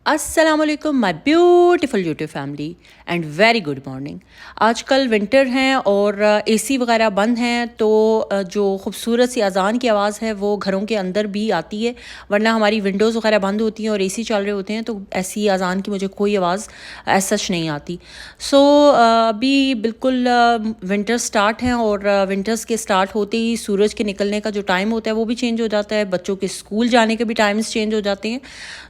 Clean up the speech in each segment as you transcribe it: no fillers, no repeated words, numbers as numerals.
अस्सलामुअलैकुम my beautiful YouTube family and very good morning. आजकल winter हैं और एसी वगैरह बंद हैं, तो जो खूबसूरत सी अज़ान की आवाज़ है वो घरों के अंदर भी आती है, वरना हमारी विंडोज़ वगैरह बंद होती हैं और एसी चल रहे होते हैं, तो ऐसी अज़ान की मुझे कोई आवाज़ एज सच नहीं आती। सो अभी बिल्कुल विंटर स्टार्ट हैं और विंटर्स के स्टार्ट होते ही सूरज के निकलने का जो टाइम होता है वो भी चेंज हो जाता है, बच्चों के स्कूल जाने के भी टाइम्स चेंज हो जाते हैं।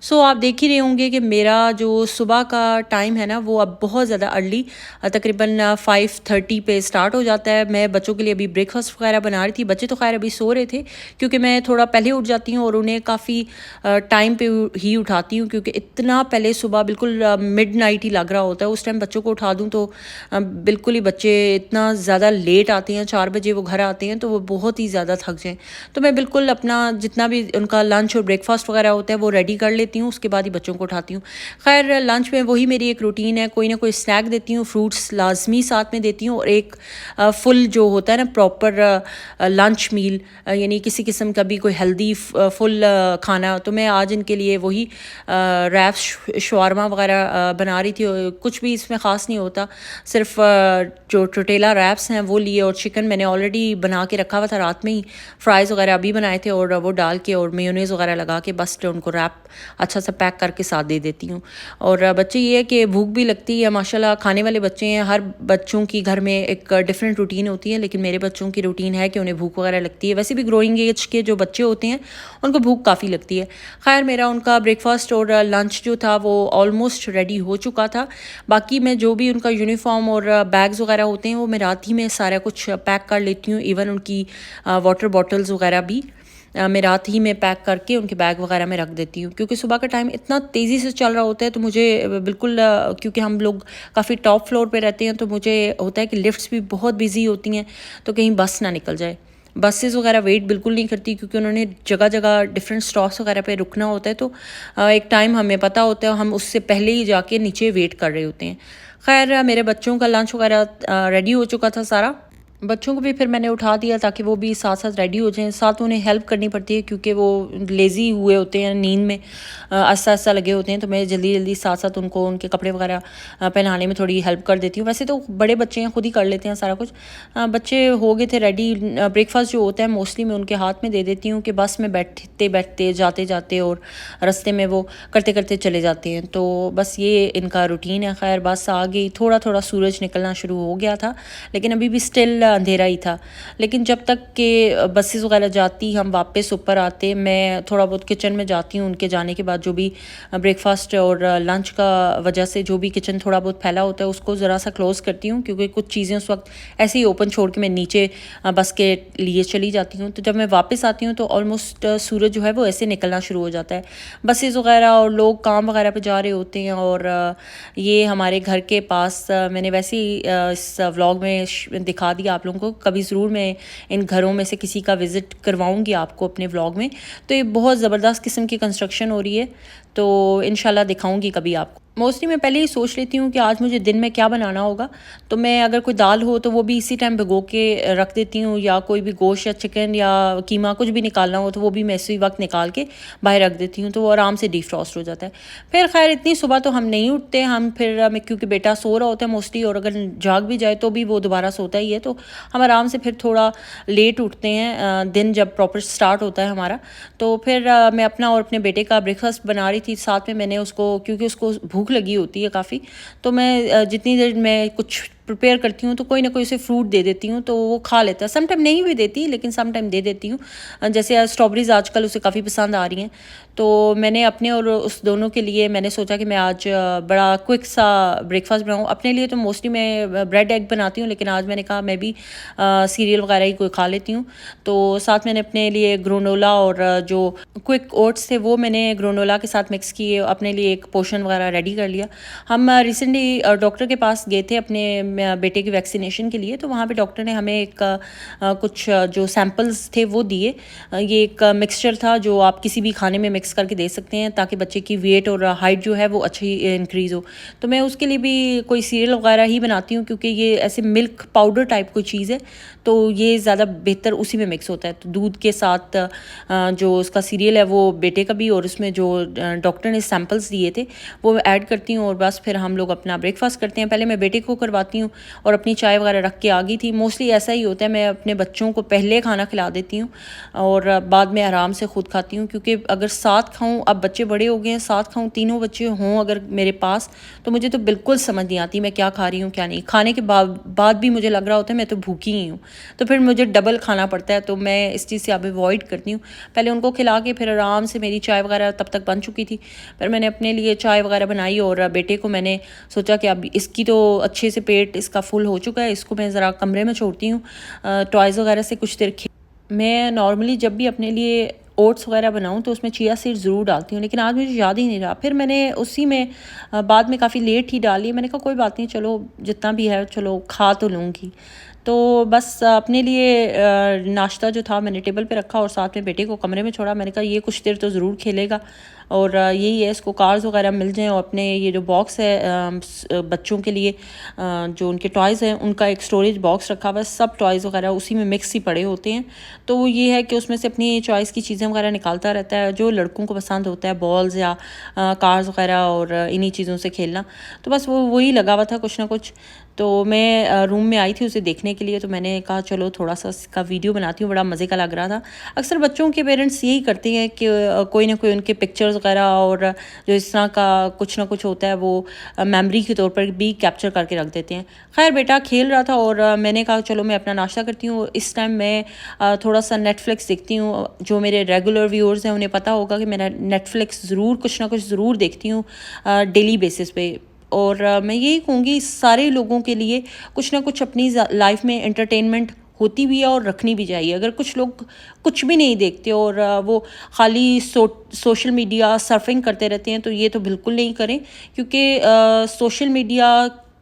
सो आप देख ही रहे होंगे कि मेरा जो सुबह का टाइम है ना वो अब बहुत ज़्यादा अर्ली, तकरीबन 5:30 पे स्टार्ट हो जाता है। मैं बच्चों के लिए अभी ब्रेकफास्ट वगैरह बना रही थी। बच्चे तो खैर अभी सो रहे थे, क्योंकि मैं थोड़ा पहले उठ जाती हूँ और उन्हें काफ़ी टाइम पे ही उठाती हूँ, क्योंकि इतना पहले सुबह बिल्कुल मिडनाइट ही लग रहा होता है। उस टाइम बच्चों को उठा दूँ तो बिल्कुल ही बच्चे इतना ज़्यादा लेट आते हैं, 4 बजे वो घर आते हैं, तो वो बहुत ही ज़्यादा थक जाएँ। तो मैं बिल्कुल अपना जितना भी उनका लंच और ब्रेकफास्ट वगैरह होता है वो रेडी कर लेती हूँ, उसके बाद ही बच्चों को उठाती हूँ। खैर लंच में वही मेरी एक रूटीन है, कोई ना कोई स्नैक देती हूँ, फ्रूट्स लाजमी साथ में देती हूँ, और एक फुल जो होता है ना प्रॉपर लंच मील, यानी किसी किस्म का भी कोई हेल्दी फुल खाना। तो मैं आज इनके लिए वही रैप्स शवारमा वगैरह बना रही थी। कुछ भी इसमें ख़ास नहीं होता, सिर्फ जो टोटेला रैप्स हैं वो लिए, और चिकन मैंने ऑलरेडी बना के रखा हुआ था रात में ही, फ्राइज़ वगैरह अभी बनाए थे, और वो डाल के और मेयोनेज़ वगैरह लगा के बस उनको रैप अच्छा सा पैक करके साथ दे देती हूँ। और बच्चे ये है कि भूख भी लगती है, माशाल्लाह खाने वाले बच्चे हैं। हर बच्चों की घर में एक डिफरेंट रूटीन होती है, लेकिन मेरे बच्चों की रूटीन है कि उन्हें भूख वगैरह लगती है। वैसे भी ग्रोइंग एज के जो बच्चे होते हैं उनको भूख काफ़ी लगती है। खैर मेरा उनका ब्रेकफास्ट और लंच जो था वो ऑलमोस्ट रेडी हो चुका था। बाकी मैं जो भी उनका यूनिफॉर्म और बैग्स वगैरह होते हैं वो मैं रात ही में सारा कुछ पैक कर लेती हूँ। इवन उनकी वाटर बॉटल्स वगैरह भी मैं रात ही में पैक करके उनके बैग वगैरह में रख देती हूँ, क्योंकि सुबह का टाइम इतना तेज़ी से चल रहा होता है। तो मुझे बिल्कुल क्योंकि हम लोग काफ़ी टॉप फ्लोर पे रहते हैं, तो मुझे होता है कि लिफ्ट्स भी बहुत बिजी होती हैं, तो कहीं बस ना निकल जाए। बसेस वगैरह वेट बिल्कुल नहीं करती, क्योंकि उन्होंने जगह जगह डिफरेंट स्टॉप्स वगैरह पे रुकना होता है, तो एक टाइम हमें पता होता है, हम उससे पहले ही जाके नीचे वेट कर रहे होते हैं। खैर मेरे बच्चों का लंच वगैरह रेडी हो चुका था सारा। बच्चों को भी फिर मैंने उठा दिया ताकि वो भी साथ साथ रेडी हो जाएं। साथ उन्हें हेल्प करनी पड़ती है, क्योंकि वो लेज़ी हुए होते हैं, नींद में आस्ता आस्ता लगे होते हैं, तो मैं जल्दी जल्दी साथ साथ उनको उनके कपड़े वगैरह पहनाने में थोड़ी हेल्प कर देती हूँ। वैसे तो बड़े बच्चे हैं, खुद ही कर लेते हैं सारा कुछ। बच्चे हो गए थे रेडी। ब्रेकफास्ट जो होता है मोस्टली मैं उनके हाथ में दे देती हूँ, कि बस में बैठते बैठते जाते जाते और रास्ते में वो करते करते चले जाते हैं। तो बस ये इनका रूटीन है। खैर बस आ गई, थोड़ा थोड़ा सूरज निकलना शुरू हो गया था, लेकिन अभी भी स्टिल अंधेरा ही था। लेकिन जब तक के बसेस वगैरह जाती, हम वापस ऊपर आते, मैं थोड़ा बहुत किचन में जाती हूँ। उनके जाने के बाद जो भी ब्रेकफास्ट और लंच का वजह से जो भी किचन थोड़ा बहुत फैला होता है उसको ज़रा सा क्लोज़ करती हूँ, क्योंकि कुछ चीज़ें उस वक्त ऐसे ही ओपन छोड़ के मैं नीचे बस के लिए चली जाती हूँ। तो जब मैं वापस आती हूँ तो ऑलमोस्ट सूरज जो है वो ऐसे निकलना शुरू हो जाता है। बसेस वगैरह और लोग काम वगैरह पे जा रहे होते हैं। और ये हमारे घर के पास, मैंने वैसे ही इस व्लॉग में दिखा दिया आप लोगों को, कभी ज़रूर मैं इन घरों में से किसी का विज़िट करवाऊंगी आपको अपने व्लॉग में। तो ये बहुत ज़बरदस्त किस्म की कंस्ट्रक्शन हो रही है, तो इंशाल्लाह दिखाऊंगी कभी आपको। मोस्टली मैं पहले ही सोच लेती हूँ कि आज मुझे दिन में क्या बनाना होगा, तो मैं अगर कोई दाल हो तो वो भी इसी टाइम भिगो के रख देती हूँ, या कोई भी गोश्त या चिकन या कीमा कुछ भी निकालना हो तो वो भी मैं इसी वक्त निकाल के बाहर रख देती हूँ, तो वो आराम से डिफ्रॉस्ट हो जाता है। फिर खैर इतनी सुबह तो हम नहीं उठते, हम फिर क्योंकि बेटा सो रहा होता है मोस्टली, और अगर जाग भी जाए तो भी वो दोबारा सोता ही है, तो हम आराम से फिर थोड़ा लेट उठते हैं दिन जब प्रॉपर स्टार्ट होता है हमारा। तो फिर मैं अपना और अपने बेटे का ब्रेकफास्ट बना रही थी, साथ में मैंने उसको, क्योंकि उसको भूख लगी होती है काफ़ी, तो मैं जितनी देर मैं कुछ प्रिपेयर करती हूँ तो कोई ना कोई उसे फ्रूट दे देती हूँ, तो वो खा लेता है। सम टाइम नहीं भी देती, लेकिन सम टाइम दे देती हूँ। जैसे स्ट्रॉबेरीज़ आजकल उसे काफ़ी पसंद आ रही हैं, तो मैंने अपने और उस दोनों के लिए मैंने सोचा कि मैं आज बड़ा क्विक सा ब्रेकफास्ट बनाऊँ। अपने लिए तो मोस्टली मैं ब्रेड एग बनाती हूँ, लेकिन आज मैंने कहा मैं भी सीरियल वगैरह ही कोई खा लेती हूँ। तो साथ मैंने अपने लिए ग्रोनोला और जो क्विक ओट्स थे वो मैंने ग्रोनोला के साथ मिक्स किए, अपने लिए एक पोर्शन वगैरह रेडी कर लिया। हम रिसेंटली डॉक्टर के पास गए थे अपने, बेटे की वैक्सीनेशन के लिए, तो वहाँ पे डॉक्टर ने हमें एक कुछ जो सैम्पल्स थे वो दिए। ये एक मिक्सचर था जो आप किसी भी खाने में मिक्स करके दे सकते हैं ताकि बच्चे की वेट और हाइट जो है वो अच्छी इंक्रीज़ हो। तो मैं उसके लिए भी कोई सीरियल वगैरह ही बनाती हूँ, क्योंकि ये ऐसे मिल्क पाउडर टाइप कोई चीज़ है, तो ये ज़्यादा बेहतर उसी में मिक्स होता है। तो दूध के साथ जो उसका सीरियल है वो बेटे का भी, और उसमें जो डॉक्टर ने सैम्पल्स दिए थे वो ऐड करती हूँ, और बस फिर हम लोग अपना ब्रेकफास्ट करते हैं। पहले मैं बेटे को करवाती हूँ और अपनी चाय वगैरह रख के आ गई थी। मोस्टली ऐसा ही होता है, मैं अपने बच्चों को पहले खाना खिला देती हूँ और बाद में आराम से खुद खाती हूँ, क्योंकि अगर साथ खाऊँ, अब बच्चे बड़े हो गए हैं, साथ खाऊँ, तीनों बच्चे हों अगर मेरे पास, तो मुझे तो बिल्कुल समझ नहीं आती मैं क्या खा रही हूँ क्या नहीं। खाने के बाद भी मुझे लग रहा होता है मैं तो भूखी ही हूँ, तो फिर मुझे डबल खाना पड़ता है। तो मैं इस चीज़ से अब अवॉइड करती हूँ। पहले उनको खिला के फिर आराम से, मेरी चाय वगैरह तब तक बन चुकी थी, फिर मैंने अपने लिए चाय वगैरह बनाई, और बेटे को मैंने सोचा कि अब इसकी तो अच्छे से पेट इसका फुल हो चुका है, इसको मैं ज़रा कमरे में छोड़ती हूँ, टॉयज़ वगैरह से कुछ देर मैं नॉर्मली जब भी अपने लिए ओट्स वगैरह बनाऊँ तो उसमें चिया सीड्स ज़रूर डालती हूँ, लेकिन आज मुझे याद ही नहीं रहा। फिर मैंने उसी में बाद में काफ़ी लेट ही डाली। मैंने कहा कोई बात नहीं, चलो जितना भी है चलो खा तो लूँगी। तो बस अपने लिए नाश्ता जो था मैंने टेबल पे रखा और साथ में बेटे को कमरे में छोड़ा। मैंने कहा ये कुछ देर तो ज़रूर खेलेगा, और यही है, इसको कार्स वगैरह मिल जाएं, और अपने ये जो बॉक्स है बच्चों के लिए जो उनके टॉयज़ हैं उनका एक स्टोरेज बॉक्स रखा हुआ है, सब टॉयज़ वगैरह उसी में मिक्स ही पड़े होते हैं। तो वो ये है कि उसमें से अपनी चॉइस की चीज़ें वगैरह निकालता रहता है, जो लड़कों को पसंद होता है, बॉल्स या कार्स वगैरह और इन्हीं चीज़ों से खेलना। तो बस वो वही लगा हुआ था कुछ ना कुछ। तो मैं रूम में आई थी उसे देखने के लिए, तो मैंने कहा चलो थोड़ा सा इसका वीडियो बनाती हूँ, बड़ा मज़े का लग रहा था। अक्सर बच्चों के पेरेंट्स यही करते हैं कि कोई ना कोई उनके पिक्चर्स वगैरह और जो इस तरह का कुछ ना कुछ होता है वो मेमोरी के तौर पर भी कैप्चर करके रख देते हैं। खैर बेटा खेल रहा था और मैंने कहा चलो मैं अपना नाश्ता करती हूँ। इस टाइम मैं थोड़ा सा नेटफ्लिक्स देखती हूँ। जो मेरे रेगुलर व्यूअर्स हैं उन्हें पता होगा कि मैं नेटफ्लिक्स ज़रूर कुछ ना कुछ ज़रूर देखती हूँ डेली बेसिस पे। और मैं यही कहूँगी सारे लोगों के लिए कुछ ना कुछ अपनी लाइफ में एंटरटेनमेंट होती भी है और रखनी भी चाहिए। अगर कुछ लोग कुछ भी नहीं देखते और वो खाली सोशल मीडिया सर्फिंग करते रहते हैं, तो ये तो बिल्कुल नहीं करें, क्योंकि सोशल मीडिया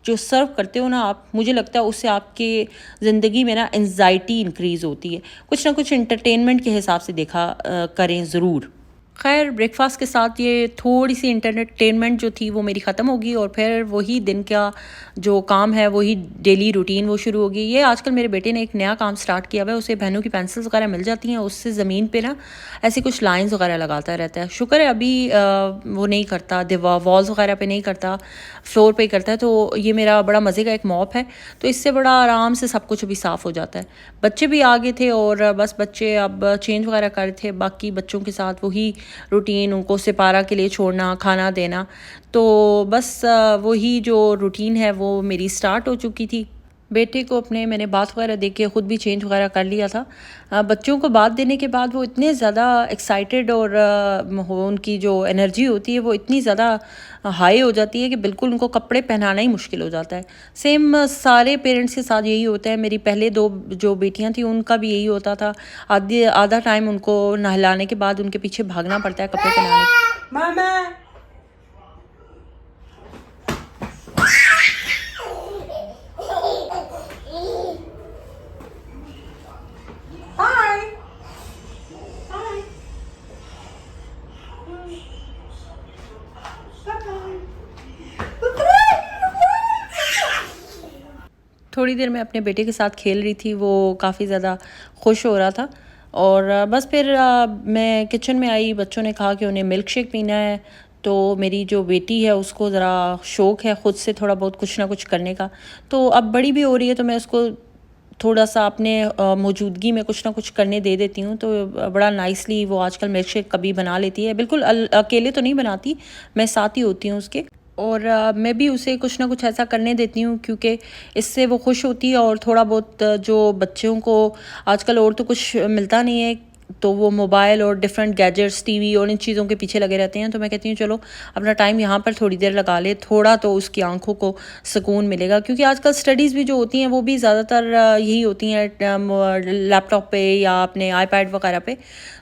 जो सर्व करते हो ना आप, मुझे लगता है उससे आपके ज़िंदगी में ना एंजाइटी इंक्रीज़ होती है। कुछ ना कुछ एंटरटेनमेंट के हिसाब से देखा करें ज़रूर। खैर ब्रेकफास्ट के साथ ये थोड़ी सी इंटरटेनमेंट जो थी वो मेरी ख़त्म होगी, और फिर वही दिन का जो काम है वही डेली रूटीन वो शुरू होगी। ये आजकल मेरे बेटे ने एक नया काम स्टार्ट किया हुआ है, उसे बहनों की पेंसिल्स वगैरह मिल जाती हैं, उससे ज़मीन पे ना ऐसे कुछ लाइंस वगैरह लगाता रहता है। शुक्र है अभी वो नहीं करता, वॉल्स वगैरह पे नहीं करता, फ्लोर पे ही करता है। तो ये मेरा बड़ा मज़े का एक मॉप है, तो इससे बड़ा आराम से सब कुछ अभी साफ़ हो जाता है। बच्चे भी आ गए थे और बस बच्चे अब चेंज वगैरह कर रहे थे, बाकी बच्चों के साथ वही रूटीन, उनको सिपारा के लिए छोड़ना, खाना देना। तो बस वही जो रूटीन है वो मेरी स्टार्ट हो चुकी थी। बेटे को अपने मैंने बात वगैरह दे के ख़ुद भी चेंज वगैरह कर लिया था। बच्चों को बात देने के बाद वो इतने ज़्यादा एक्साइटेड और उनकी जो एनर्जी होती है वो इतनी ज़्यादा हाई हो जाती है कि बिल्कुल उनको कपड़े पहनाना ही मुश्किल हो जाता है। सेम सारे पेरेंट्स के साथ यही होता है। मेरी पहले 2 जो बेटियां थी उनका भी यही होता था। आधा टाइम उनको नहलाने के बाद उनके पीछे भागना पड़ता है कपड़े पहनाने के। थोड़ी देर मैं अपने बेटे के साथ खेल रही थी, वो काफ़ी ज़्यादा खुश हो रहा था। और बस फिर मैं किचन में आई, बच्चों ने कहा कि उन्हें मिल्क शेक पीना है। तो मेरी जो बेटी है उसको ज़रा शौक़ है ख़ुद से थोड़ा बहुत कुछ ना कुछ करने का, तो अब बड़ी भी हो रही है, तो मैं उसको थोड़ा सा अपने मौजूदगी में कुछ ना कुछ करने दे देती हूँ। तो बड़ा नाइसली वो आजकल मिल्क शेक कभी बना लेती है। बिल्कुल अकेले तो नहीं बनाती, मैं साथ ही होती हूँ उसके, और मैं भी उसे कुछ ना कुछ ऐसा करने देती हूँ, क्योंकि इससे वो खुश होती है। और थोड़ा बहुत जो बच्चों को आजकल और तो कुछ मिलता नहीं है, तो वो मोबाइल और डिफरेंट गैजेट्स, टीवी और इन चीज़ों के पीछे लगे रहते हैं। तो मैं कहती हूँ चलो अपना टाइम यहाँ पर थोड़ी देर लगा ले, थोड़ा तो उसकी आंखों को सुकून मिलेगा। क्योंकि आजकल स्टडीज़ भी जो होती हैं वो भी ज़्यादातर यही होती हैं लैपटॉप पे या अपने आईपैड वगैरह पे।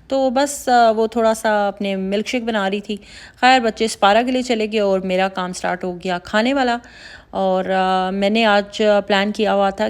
तो बस वो थोड़ा सा अपने मिल्क शेक बना रही थी। खैर बच्चे स्पारा के लिए चले गए और मेरा काम स्टार्ट हो गया खाने वाला। और मैंने आज प्लान किया हुआ था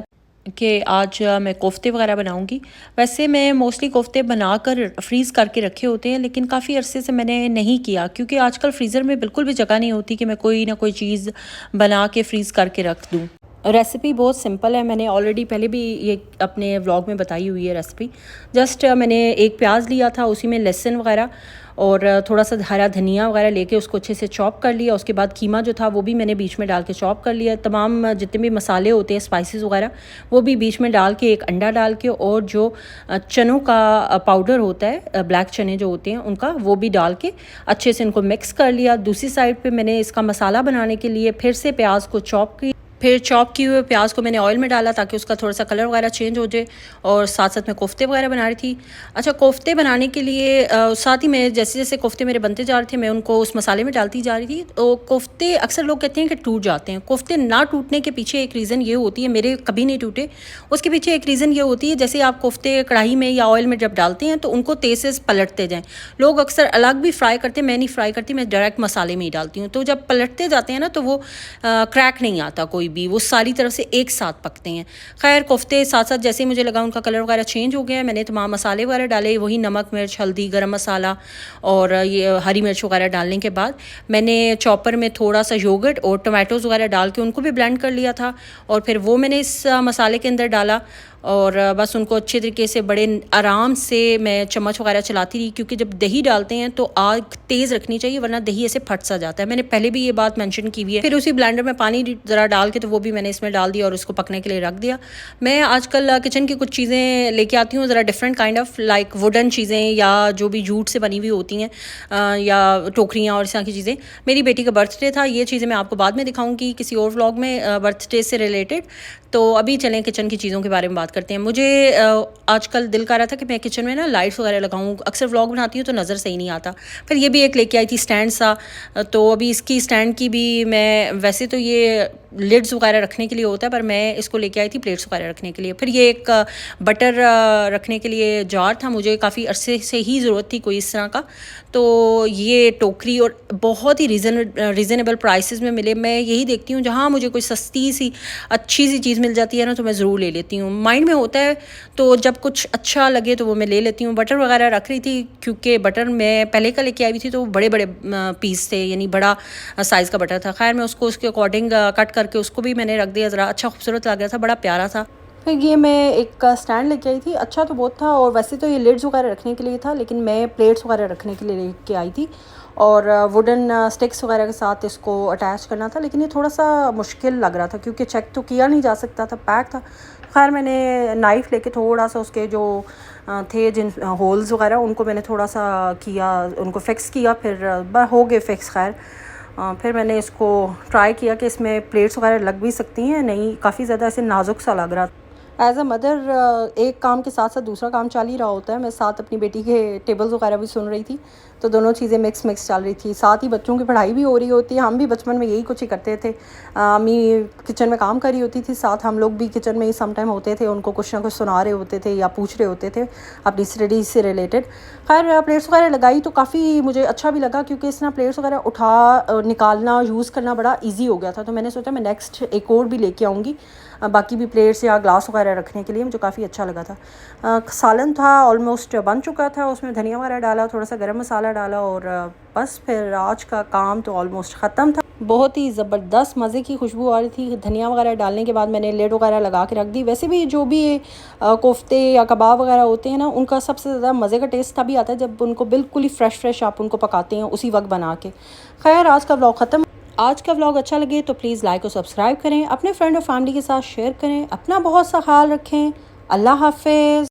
कि आज मैं कोफ्ते वगैरह बनाऊंगी। वैसे मैं मोस्टली कोफ्ते बनाकर फ्रीज़ करके रखे होते हैं, लेकिन काफ़ी अरसे से मैंने नहीं किया क्योंकि आजकल फ्रीज़र में बिल्कुल भी जगह नहीं होती कि मैं कोई ना कोई चीज़ बना के फ्रीज़ करके रख दूँ। रेसिपी बहुत सिंपल है, मैंने ऑलरेडी पहले भी ये अपने व्लॉग में बताई हुई है रेसिपी। जस्ट मैंने एक प्याज लिया था, उसी में लहसुन वगैरह और थोड़ा सा हरा धनिया वगैरह लेके उसको अच्छे से चॉप कर लिया। उसके बाद कीमा जो था वो भी मैंने बीच में डाल के चॉप कर लिया। तमाम जितने भी मसाले होते हैं, स्पाइसेस वगैरह, वो भी बीच में डाल के, एक अंडा डाल के, और जो चनों का पाउडर होता है, ब्लैक चने जो होते हैं उनका, वो भी डाल के अच्छे से इनको मिक्स कर लिया। दूसरी साइड पर मैंने इसका मसाला बनाने के लिए फिर से प्याज को चॉप किया। फिर चॉप किए हुए प्याज को मैंने ऑयल में डाला ताकि उसका थोड़ा सा कलर वगैरह चेंज हो जाए, और साथ साथ में कोफ्ते वगैरह बना रही थी। अच्छा, कोफ्ते बनाने के लिए साथ ही मैं जैसे जैसे कोफ्ते मेरे बनते जा रहे थे, मैं उनको उस मसाले में डालती जा रही थी। तो कोफ्ते अक्सर लोग कहते हैं कि टूट जाते हैं। कोफ्ते ना टूटने के पीछे एक रीज़न ये होती है, मेरे कभी नहीं टूटे, उसके पीछे एक रीज़न ये होती है, जैसे आप कोफ्ते कढ़ाई में या ऑयल में जब डालते हैं तो उनको तेज़ से पलटते जाएँ। लोग अक्सर अलग भी फ्राई करते हैं, मैं नहीं फ्राई करती, मैं डायरेक्ट मसाले में ही डालती हूँ। तो जब पलटते जाते हैं ना तो वो क्रैक नहीं आता कोई भी, वो सारी तरफ से एक साथ पकते हैं। खैर, कोफ्ते साथ साथ जैसे ही मुझे लगा उनका कलर वगैरह चेंज हो गया है, मैंने तमाम मसाले वगैरह डाले, वही नमक, मिर्च, हल्दी, गरम मसाला और ये हरी मिर्च वगैरह डालने के बाद मैंने चॉपर में थोड़ा सा योगर्ट और टमाटोज़ वगैरह डाल के उनको भी ब्लेंड कर लिया था, और फिर वो मैंने इस मसाले के अंदर डाला, और बस उनको अच्छे तरीके से बड़े आराम से मैं चम्मच वगैरह चलाती रही, क्योंकि जब दही डालते हैं तो आग तेज़ रखनी चाहिए, वरना दही ऐसे फट सा जाता है। मैंने पहले भी ये बात मेंशन की हुई है। फिर उसी ब्लेंडर में पानी ज़रा डाल के तो वो भी मैंने इसमें डाल दिया और उसको पकने के लिए रख दिया। मैं आजकल किचन की कुछ चीज़ें लेके आती हूँ, ज़रा different kind of, like wooden चीज़ें या जो भी जूट से बनी हुई होती हैं, या टोकरियाँ और इस तरह की चीज़ें। मेरी बेटी का बर्थडे था, ये चीज़ें मैं आपको बाद में दिखाऊंगी किसी और व्लॉग में बर्थडे से रिलेटेड। तो अभी चलें किचन की चीज़ों के बारे में बात करते हैं। मुझे आजकल दिल कर रहा था कि मैं किचन में ना लाइट्स वगैरह लगाऊं। अक्सर व्लॉग बनाती हूँ तो नज़र सही नहीं आता। फिर ये भी एक लेके आई थी स्टैंड सा, तो अभी इसकी स्टैंड की भी मैं, वैसे तो ये लिड्स वगैरह रखने के लिए होता है, पर मैं इसको लेके आई थी प्लेट्स वगैरह रखने के लिए। फिर ये एक बटर रखने के लिए जार था, मुझे काफ़ी अरसे से ही ज़रूरत थी कोई इस तरह का, तो ये टोकरी, और बहुत ही रीज़नेबल प्राइसेस में मिले। मैं यही देखती हूँ, जहाँ मुझे कोई सस्ती सी अच्छी सी चीज़ मिल जाती है ना तो मैं ज़रूर ले लेती हूँ। माइंड में होता है तो जब कुछ अच्छा लगे तो वो मैं ले लेती हूँ। बटर वगैरह रख रही थी, क्योंकि बटर मैं पहले का लेके आई हुई थी तो बड़े बड़े पीस थे, यानी बड़ा साइज़ का बटर था। खैर, मैं उसको उसके अकॉर्डिंग कट करके उसको भी मैंने रख दिया, ज़रा अच्छा खूबसूरत लग रहा था, बड़ा प्यारा था। फिर ये मैं एक स्टैंड लेके आई थी, अच्छा तो बहुत था, और वैसे तो ये लिड्स वगैरह रखने के लिए था, लेकिन मैं प्लेट्स वगैरह रखने के लिए लेके आई थी, और वुडन स्टिक्स वगैरह के साथ इसको अटैच करना था। लेकिन ये थोड़ा सा मुश्किल लग रहा था क्योंकि चेक तो किया नहीं जा सकता था, पैक था। खैर, मैंने नाइफ़ लेके थोड़ा सा उसके जो थे जिन होल्स वगैरह, उनको मैंने थोड़ा सा किया, उनको फिक्स किया, फिर हो गए फिक्स। खैर, फिर मैंने इसको ट्राई किया कि इसमें प्लेट्स वगैरह लग भी सकती हैं, नहीं, काफ़ी ज़्यादा ऐसे नाजुक सा लग रहा था। एज़ अ मदर एक काम के साथ साथ दूसरा काम चल ही रहा होता है। मैं साथ अपनी बेटी के टेबल्स वगैरह भी सुन रही थी, तो दोनों चीज़ें मिक्स चल रही थी। साथ ही बच्चों की पढ़ाई भी हो रही होती है। हम भी बचपन में यही कुछ ही करते थे। अम्मी किचन में काम कर रही होती थी, साथ हम लोग भी किचन में ही सम टाइम होते थे, उनको कुछ ना कुछ सुना रहे होते थे या पूछ रहे होते थे अपनी स्टडीज़ से रिलेटेड। खैर, प्लेट्स वगैरह लगाई तो काफ़ी मुझे अच्छा भी लगा, क्योंकि इस तरह प्लेट्स वगैरह उठा निकालना, यूज़ करना बड़ा ईजी हो गया था। तो मैंने सोचा मैं नेक्स्ट एक और भी लेके आऊँगी, बाकी भी प्लेट्स या ग्लास वगैरह रखने के लिए। मुझे काफ़ी अच्छा लगा था। सालन था, ऑलमोस्ट बन चुका था, उसमें धनिया वगैरह डाला, थोड़ा सा गरम मसाला डाला, और बस फिर आज का काम तो ऑलमोस्ट ख़त्म था। बहुत ही ज़बरदस्त मज़े की खुशबू आ रही थी। धनिया वगैरह डालने के बाद मैंने लिड वगैरह लगा के रख दी। वैसे भी जो भी कोफ्ते या कबाब वगैरह होते हैं ना, उनका सबसे ज़्यादा मज़े का टेस्ट तभी आता है जब उनको बिल्कुल ही फ्रेश आप उनको पकाते हैं उसी वक्त बना के। खैर, आज का व्लॉग ख़त्म। आज का व्लॉग अच्छा लगे तो प्लीज़ लाइक और सब्सक्राइब करें, अपने फ्रेंड और फैमिली के साथ शेयर करें, अपना बहुत सा ख्याल रखें। अल्लाह हाफ़िज़।